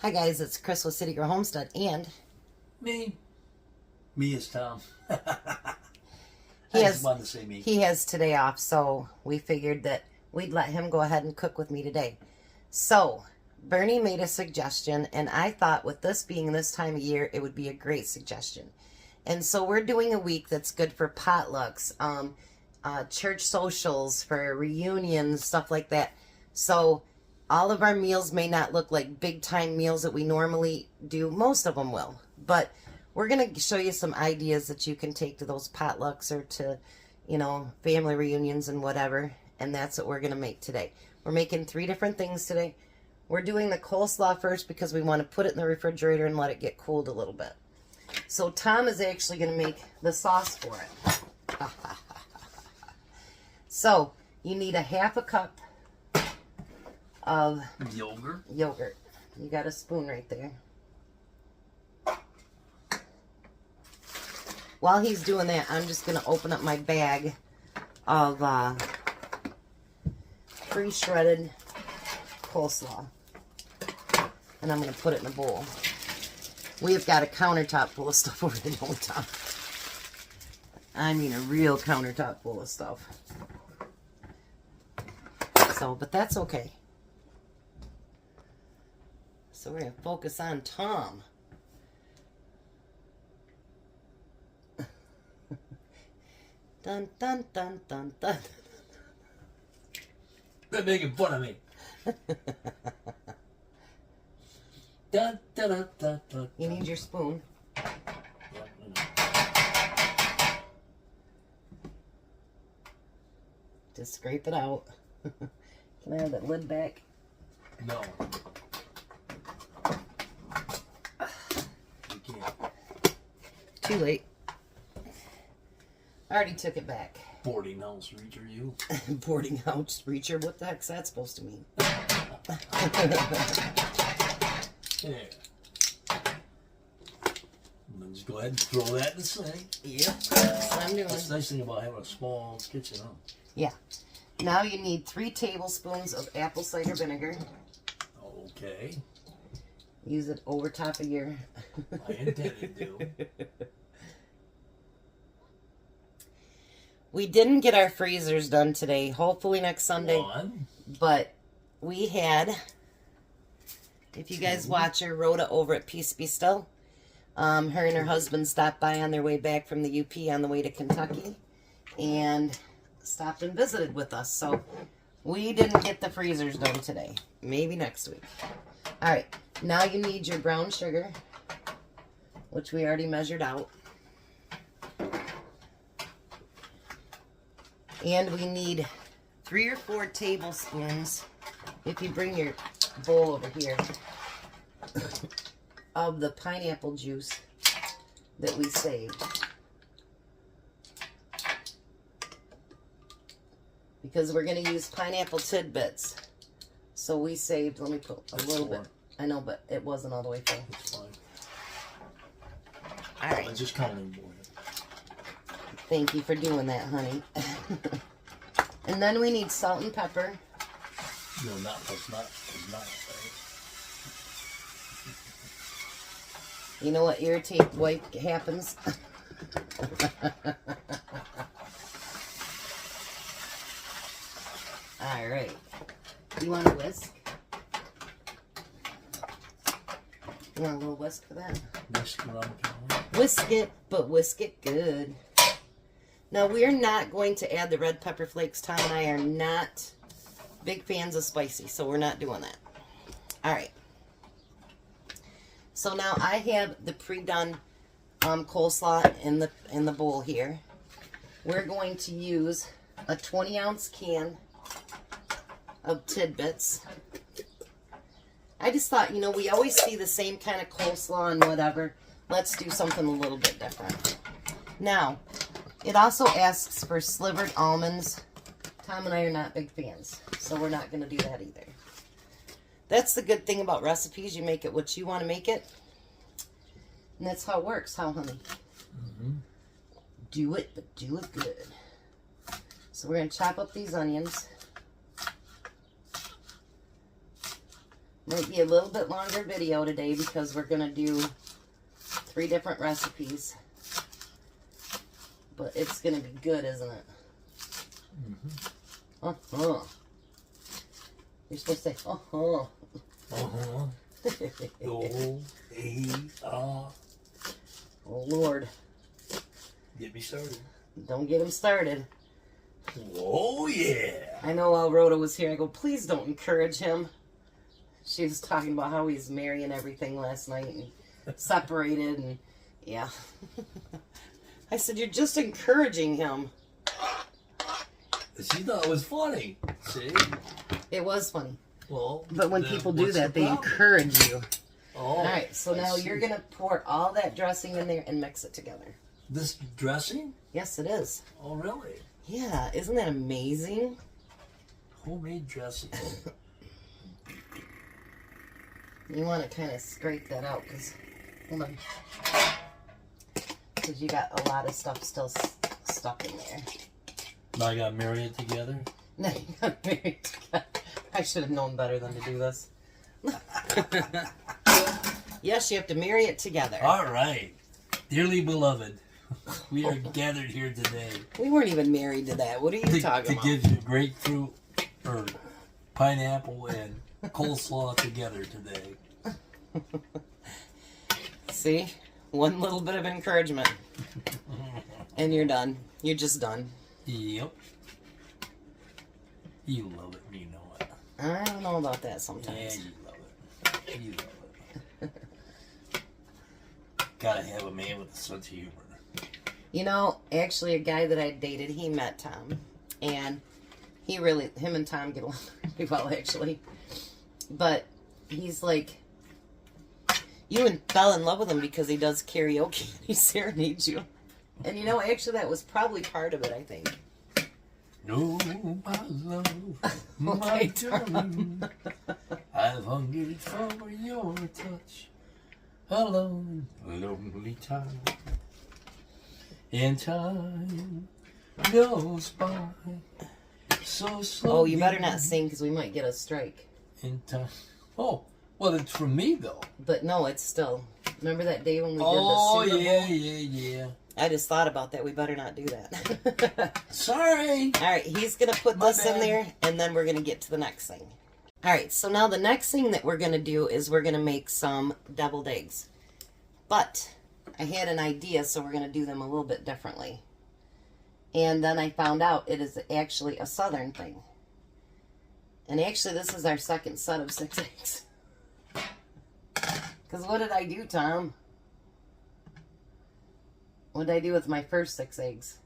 Hi guys, it's Chris with City Girl Homestead and Me is Tom. he I just wanted to say me. He has today off, so we figured that we'd let him go ahead and cook with me today. So Bernie made a suggestion, and I thought with this being this time of year, it would be a great suggestion. And so we're doing a week that's good for potlucks, church socials, for reunions, stuff like that. So all of our meals may not look like big time meals that we normally do. Most of them will. But we're going to show you some ideas that you can take to those potlucks or to, family reunions and whatever. And that's what we're going to make today. We're making 3 different things today. We're doing the coleslaw first because we want to put it in the refrigerator and let it get cooled a little bit. So Tom is actually going to make the sauce for it. So you need a half a cup of yogurt. You got a spoon right there. While he's doing that, I'm just going to open up my bag of pre-shredded coleslaw. And I'm going to put it in a bowl. We have got a countertop full of stuff over there, don't Tom? I mean a real countertop full of stuff. So, but that's okay. So we're going to focus on Tom. Dun, dun, dun, dun, dun. Quit making fun of me. Dun, dun, dun, dun, dun. You need your spoon. Just scrape it out. Can I have that lid back? No. You can't. Too late. I already took it back. Boarding house reacher, you. Boarding house reacher? What the heck's that supposed to mean? Yeah. Just go ahead and throw that in the sink. Yep, that's what I'm doing. That's the nice thing about having a small kitchen, huh? Yeah. Now you need 3 tablespoons of apple cider vinegar. Okay. Use it over top of your... I intended to. We didn't get our freezers done today. Hopefully next Sunday. But we had... If you guys watch her, Rhoda over at Peace Be Still, her and her husband stopped by on their way back from the UP on the way to Kentucky and stopped and visited with us. So we didn't get the freezers done today. Maybe next week. All right. Now you need your brown sugar, which we already measured out. And we need 3 or 4 tablespoons, if you bring your bowl over here, of the pineapple juice that we saved. Because we're going to use pineapple tidbits. So we saved, let me put a little bit. I know, but it wasn't all the way full. That's fine. All right. I just counted for it. Thank you for doing that, honey. And then we need salt and pepper. No, it's not. Right? You know what irritate wife happens? All right. You want a whisk? You want a little whisk for that? Whisk around the counter. Whisk it, but whisk it good. Now, we're not going to add the red pepper flakes. Tom and I are not big fans of spicy, so we're not doing that. All right. So now I have the pre-done coleslaw in the bowl here. We're going to use a 20-ounce can of tidbits. I just thought, we always see the same kind of coleslaw and whatever. Let's do something a little bit different. Now, it also asks for slivered almonds. Tom and I are not big fans, so we're not going to do that either. That's the good thing about recipes. You make it what you want to make it. And that's how it works, huh, honey? Mm-hmm. Do it, but do it good. So we're going to chop up these onions. Might be a little bit longer video today because we're going to do 3 different recipes. But it's going to be good, isn't it? Mm-hmm. Uh-huh. You're supposed to say, uh-huh. Uh-huh. Oh, Lord. Get me started. Don't get him started. Oh, yeah. I know while Rhoda was here, I go, please don't encourage him. She was talking about how he's marrying everything last night and separated and, yeah. I said, you're just encouraging him. She thought it was funny. See? It was funny. Well, but when people do that, they encourage you. Oh, all right, so now you're going to pour all that dressing in there and mix it together. This dressing? Yes, it is. Oh, really? Yeah, isn't that amazing? Homemade dressing. You want to kind of scrape that out because, hold on, because you got a lot of stuff still stuck in there. Now I got to marry it together? No, you got to marry it together. I should have known better than to do this. Yes, you have to marry it together. All right. Dearly beloved, we are gathered here today. We weren't even married to that. What are you talking about? To give you grapefruit or pineapple and coleslaw together today. See? One little bit of encouragement. And you're done. You're just done. Yep. You love it, you know it. I don't know about that sometimes. Yeah, you love it. You love it. Gotta have a man with a sense of humor. You know, actually a guy that I dated, he met Tom. And him and Tom get along really well, actually. But he's like, you fell in love with him because he does karaoke and he serenades you. And you know, actually that was probably part of it, I think. No, my love, my darling, I've hungered for your touch, alone, lonely time, and time goes by so slowly. Oh, you better not sing because we might get a strike. In time. Oh, well, it's from me though. But no, it's still. Remember that day when we did the Super Bowl? Yeah. I just thought about that. We better not do that. Sorry. All right, he's going to put this in there, and then we're going to get to the next thing. All right, so now the next thing that we're going to do is we're going to make some deviled eggs. But I had an idea, so we're going to do them a little bit differently. And then I found out it is actually a southern thing. And actually, this is our second set of 6 eggs. Because what did I do, Tom? What did I do with my first 6 eggs?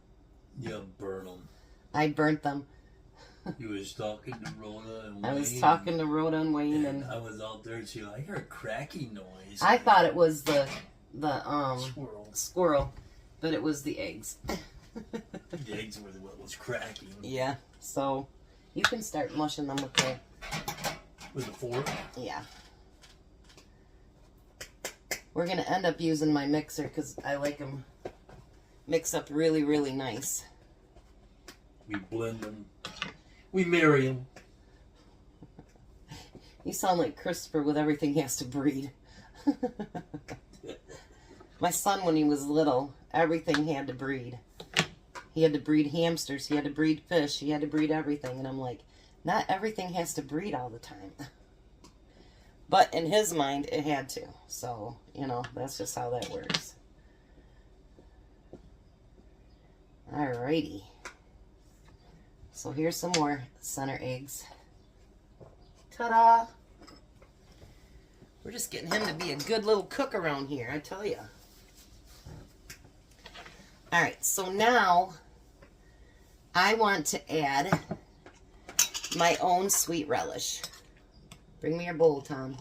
You burn them. I burnt them. You was talking to Rhoda and Wayne. I was talking to Rhoda and Wayne, and I was out there too. I heard a cracking noise. I thought it was the squirrel, but it was the eggs. The eggs were what was cracking. Yeah, so you can start mushing them with the fork. Yeah. We're gonna end up using my mixer because I like them mix up really, really nice. We blend them. We marry them. You sound like Christopher with everything he has to breed. My son, when he was little, everything had to breed. He had to breed hamsters, he had to breed fish, he had to breed everything. And I'm like, not everything has to breed all the time. But in his mind, it had to. So, you know, that's just how that works. Alrighty. So here's some more center eggs. Ta-da! We're just getting him to be a good little cook around here, I tell you. Alright, so now I want to add my own sweet relish. Bring me your bowl, Tom.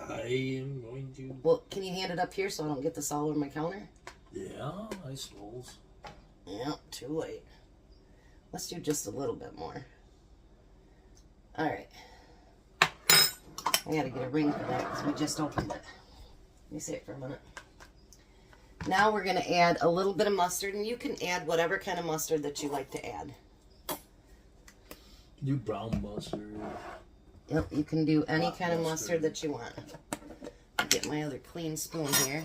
I am going to... Well, can you hand it up here so I don't get this all over my counter? Yeah, I suppose. Yeah, too late. Let's do just a little bit more. Alright. I gotta get a ring for that because we just opened it. Let me see it for a minute. Now we're going to add a little bit of mustard, and you can add whatever kind of mustard that you like to add. Do brown mustard. Yep, you can do any Hot kind of mustard. mustard that you want. Get my other clean spoon here.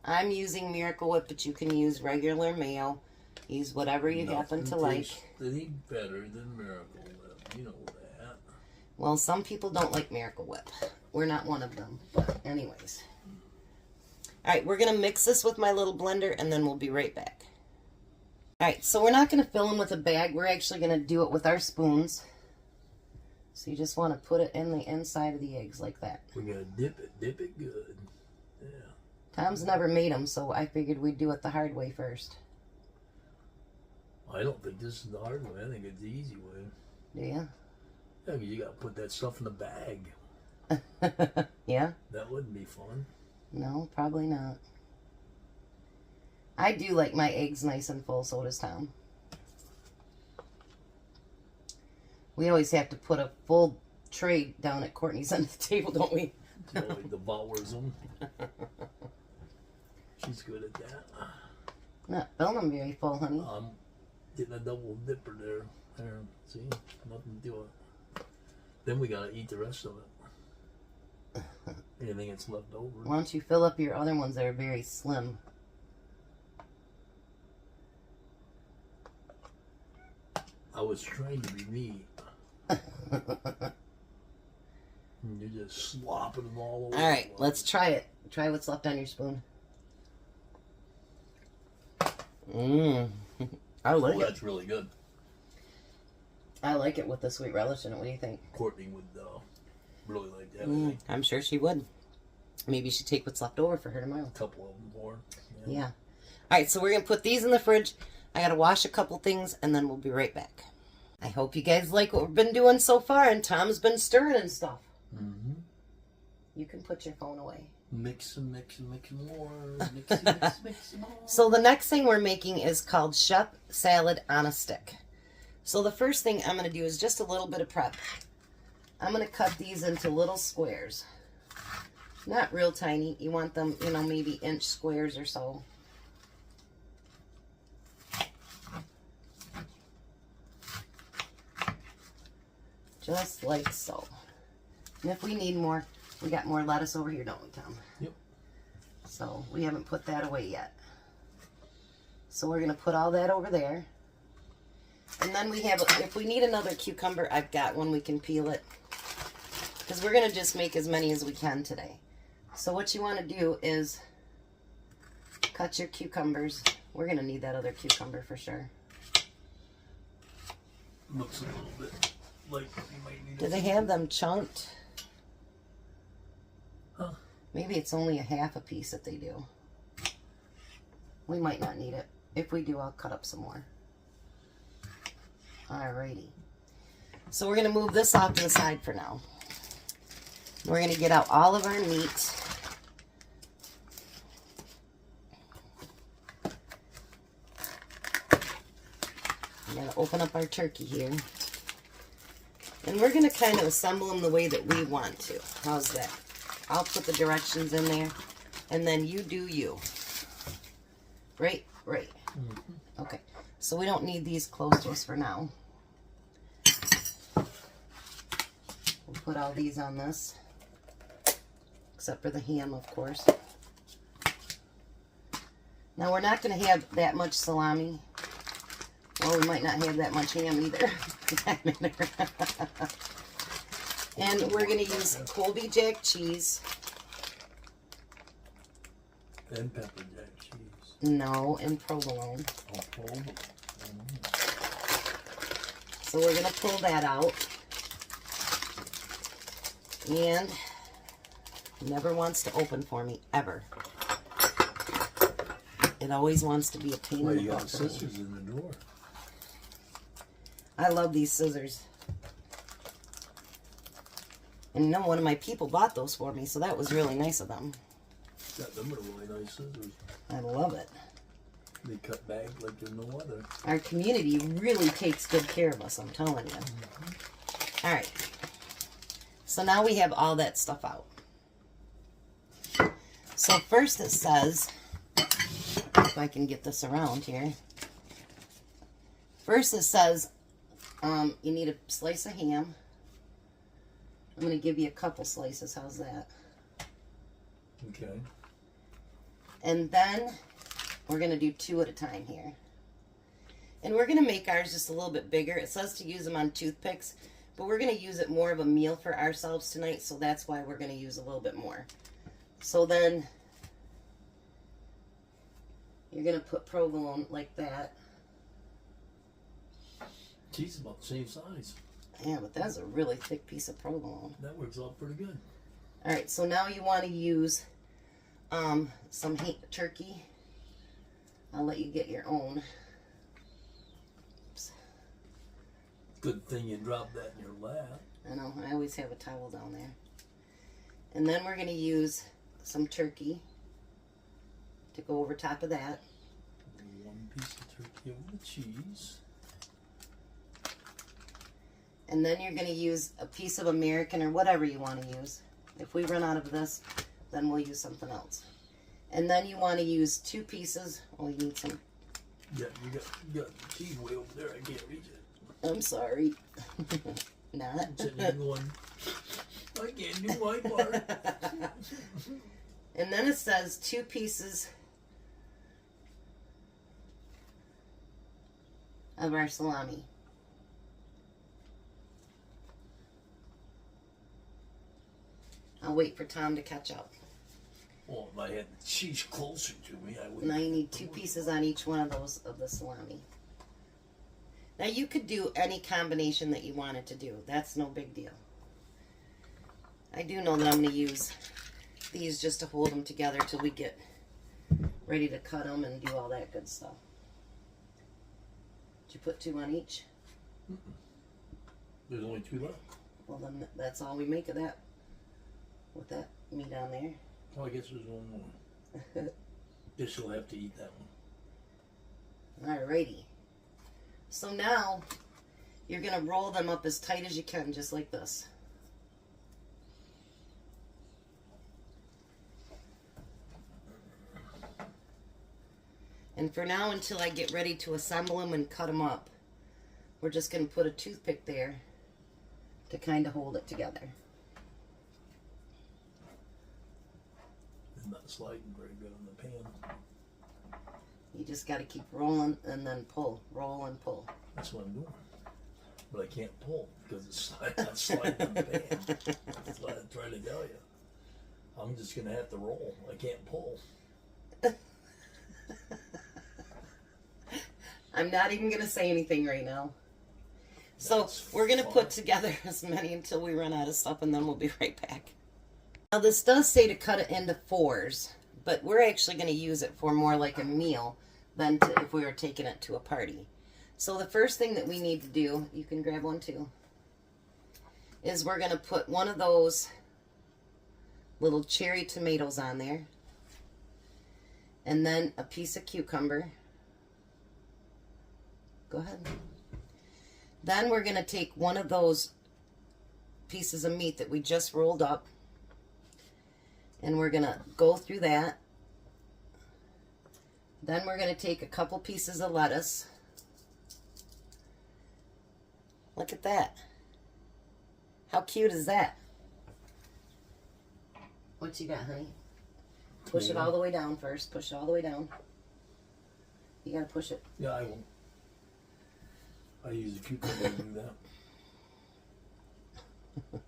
I'm using Miracle Whip, but you can use regular mayo. Use whatever you happen to like. Tastes any better than Miracle Whip. You know that. Well, some people don't like Miracle Whip. We're not one of them. But anyways. Alright, we're going to mix this with my little blender, and then we'll be right back. Alright, so we're not going to fill them with a bag. We're actually going to do it with our spoons. So you just want to put it in the inside of the eggs like that. We're going to dip it good. Yeah. Tom's never made them, so I figured we'd do it the hard way first. I don't think this is the hard way. I think it's the easy way. Do you? Yeah, 'cause you got to put that stuff in the bag. Yeah? That wouldn't be fun. No, probably not. I do like my eggs nice and full, so does Tom. We always have to put a full tray down at Courtney's end of the table, don't we? You know, like devours them. She's good at that. Not filling them very full, honey. I'm getting a double dipper there. There, see? Nothing to it. Then we gotta eat the rest of it. Anything that's left over. Why don't you fill up your other ones that are very slim? I was trying to be me. And you're just slopping them all over. Alright, let's try it. Try what's left on your spoon. Mmm. I like Oh, it. that's really good. I like it with the sweet relish in it. What do you think? Courtney would really like that. I think. I'm sure she would. Maybe you should take what's left over for her tomorrow. A couple of them more. Yeah. Alright, so we're going to put these in the fridge. I got to wash a couple things, and then we'll be right back. I hope you guys like what we've been doing so far, and Tom's been stirring and stuff. Mm-hmm. You can put your phone away. Mix and mix and mix more. Mix and mix, mix and more. So the next thing we're making is called Chef Salad on a Stick. So the first thing I'm going to do is just a little bit of prep. I'm going to cut these into little squares. Not real tiny. You want them, you know, maybe inch squares or so. Just like so. And if we need more, we got more lettuce over here, don't we, Tom? Yep. So we haven't put that away yet. So we're going to put all that over there. And then we have, if we need another cucumber, I've got one, we can peel it. Because we're going to just make as many as we can today. So what you want to do is cut your cucumbers. We're going to need that other cucumber for sure. Looks a little bit like you might need Do they have them chunked? Huh? Maybe it's only a half a piece that they do. We might not need it. If we do, I'll cut up some more. Alrighty. So we're going to move this off to the side for now. We're going to get out all of our meat. I'm going to open up our turkey here. And we're going to kind of assemble them the way that we want to. How's that? I'll put the directions in there. And then you do you. Right? Right. Mm-hmm. Okay. So we don't need these close just for now. We'll put all these on this. Except for the ham, of course. Now we're not going to have that much salami. Well, we might not have that much ham either. And we're going to use Colby Jack cheese. And pepper jack cheese. No, and provolone. Oh, provolone. So we're going to pull that out. And it never wants to open for me, ever. It always wants to be a pain Well, in the you got butt for me. scissors in the door. I love these scissors. And you know, one of my people bought those for me, so that was really nice of them. Got them are really nice scissors. I love it. They cut back like there's no other. Our community really takes good care of us, I'm telling you. Mm-hmm. All right. So now we have all that stuff out. So first it says, if I can get this around here. First it says, You need a slice of ham. I'm going to give you a couple slices. How's that? Okay. And then we're going to do 2 at a time here. And we're going to make ours just a little bit bigger. It says to use them on toothpicks, but we're going to use it more of a meal for ourselves tonight, so that's why we're going to use a little bit more. So then you're going to put provolone like that. Cheese about the same size. Yeah, but that's a really thick piece of provolone. That works out pretty good. All right, so now you want to use some turkey. I'll let you get your own. Oops. Good thing you dropped that in your lap. I know, I always have a towel down there. And then we're going to use some turkey to go over top of that. 1 piece of turkey over the cheese. And then you're going to use a piece of American or whatever you want to use. If we run out of this, then we'll use something else. And then you want to use 2 pieces. Oh, you need some. Yeah, you got the cheese way over there. I can't reach it. I'm sorry. Not. I'm sitting there going, I can't do my part. And then it says 2 pieces of our salami. I'll wait for Tom to catch up. Well, if I had the cheese closer to me, I would. Now you need 2 pieces on each one of those of the salami. Now you could do any combination that you wanted to do. That's no big deal. I do know that I'm going to use these just to hold them together till we get ready to cut them and do all that good stuff. Did you put 2 on each? There's only 2 left. Well, then that's all we make of that. With that meat on there. Oh, I guess there's 1 more. Guess you'll have to eat that one. Alrighty. So now you're going to roll them up as tight as you can, just like this. And for now, until I get ready to assemble them and cut them up, we're just going to put a toothpick there to kind of hold it together. It's not sliding very good on the pan. You just got to keep rolling and then pull, roll and pull. That's what I'm doing. But I can't pull because it's not sliding on the pan. That's what I'm trying to tell you. I'm just going to have to roll. I can't pull. I'm not even going to say anything right now. So That's we're going to fine. put together as many until we run out of stuff, and then we'll be right back. Now this does say to cut it into 4s, but we're actually going to use it for more like a meal than if we were taking it to a party. So the first thing that we need to do, you can grab one too, is we're going to put one of those little cherry tomatoes on there, and then a piece of cucumber. Go ahead. Then we're going to take one of those pieces of meat that we just rolled up, and we're going to go through that. Then we're going to take a couple pieces of lettuce. Look at that. How cute is that? What you got, honey? Push it all the way down first. Push it all the way down. You got to push it. Yeah, I will. I use a cucumber to do that.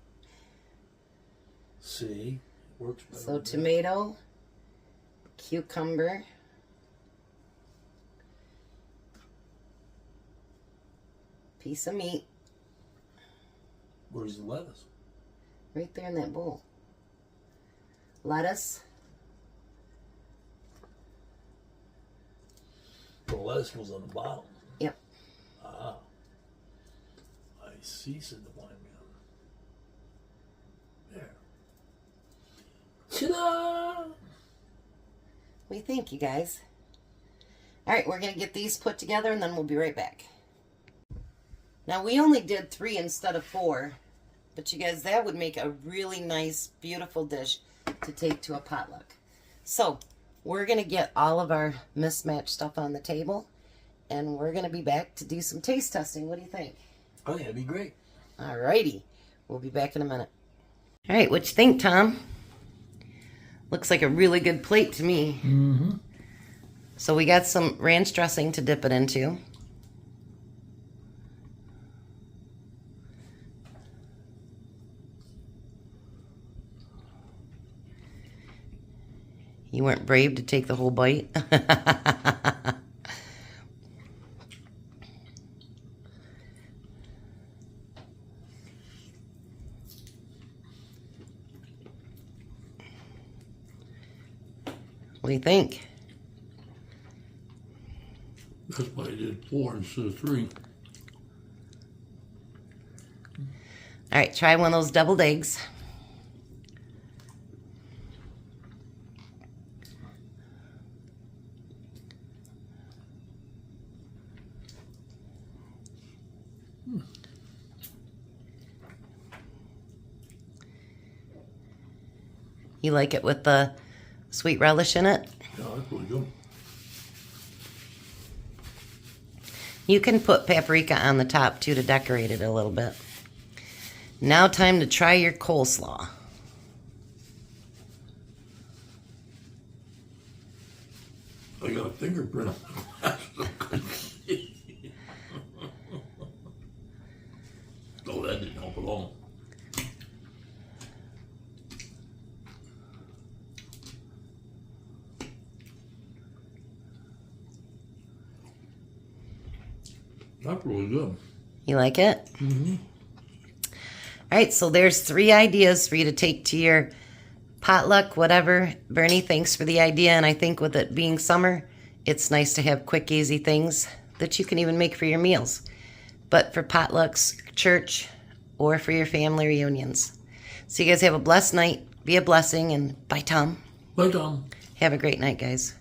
See? Works better. So with that. tomato, cucumber, piece of meat, Where's the lettuce? right there in that bowl. Lettuce, The lettuce goes on the bottom. yep. Ah. I see, said the blind man. There. Ta-da! What do you think, you guys? All right, we're going to get these put together, and then we'll be right back. Now, we only did 3 instead of 4, but you guys, that would make a really nice, beautiful dish to take to a potluck. So, we're going to get all of our mismatched stuff on the table, and we're going to be back to do some taste testing. What do you think? I think that'd be great. Alrighty. We'll be back in a minute. All right, what you think, Tom? Looks like a really good plate to me. Mm-hmm. So we got some ranch dressing to dip it into. You weren't brave to take the whole bite? What do you think? That's why I did 4 instead of 3. All right, try one of those deviled eggs. You like it with the sweet relish in it? Yeah, that's really good. You can put paprika on the top too to decorate it a little bit. Now time to try your coleslaw. I got a fingerprint on the Oh, that didn't help at all. That's really good. You like it? Mm-hmm. All right, so there's 3 ideas for you to take to your potluck, whatever. Bernie, thanks for the idea, and I think with it being summer, it's nice to have quick, easy things that you can even make for your meals. But for potlucks, church, or for your family reunions. So you guys have a blessed night. Be a blessing, and bye, Tom. Bye, Tom. Have a great night, guys.